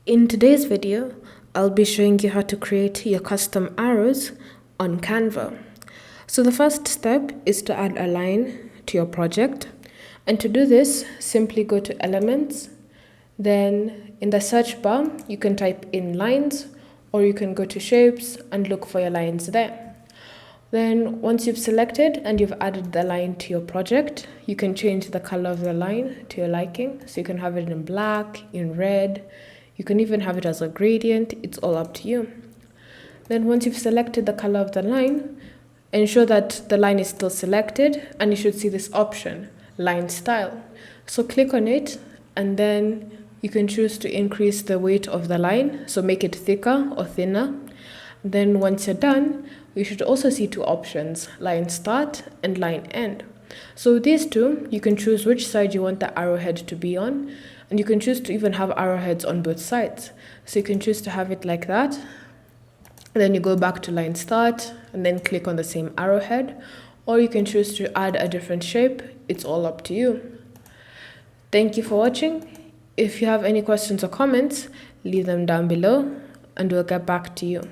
In today's video, I'll be showing you how to create your custom arrows on Canva. So the first step is to add a line to your project. And to do this, simply go to Elements. Then in the search bar, you can type in lines, or you can go to shapes and look for your lines there. Then once you've selected and you've added the line to your project, you can change the color of the line to your liking. So you can have it in black, in red. You can even have it as a gradient. It's all up to you. Then once you've selected the color of the line, ensure that the line is still selected and you should see this option, line style. So click on it and then you can choose to increase the weight of the line, so make it thicker or thinner. Then once you're done, you should also see two options, line start and line end. So these two, you can choose which side you want the arrowhead to be on, and you can choose to even have arrowheads on both sides. So you can choose to have it like that, and then you go back to line start and then click on the same arrowhead, or you can choose to add a different shape. It's all up to you. Thank you for watching. If you have any questions or comments, leave them down below and we'll get back to you.